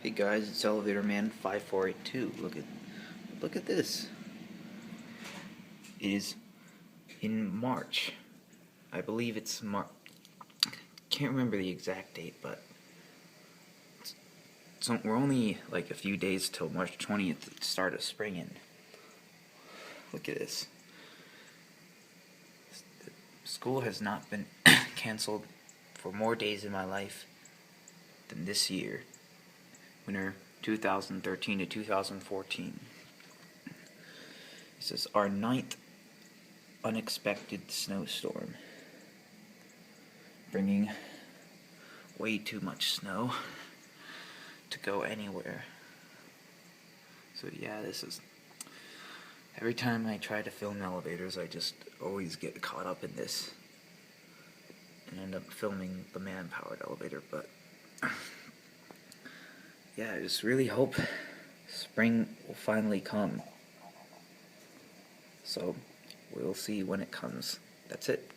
Hey guys, it's Elevator Man 5482. Look at this. It is in March. I believe it's can't remember the exact date, but we're only like a few days till March 20th, the start of spring, and look at this. School has not been canceled for more days in my life than this year. Winter 2013 to 2014. This is our 9th unexpected snowstorm, bringing way too much snow to go anywhere. So yeah, every time I try to film elevators, I just always get caught up in this and end up filming the man-powered elevator. But yeah, I just really hope spring will finally come. So we'll see when it comes. That's it.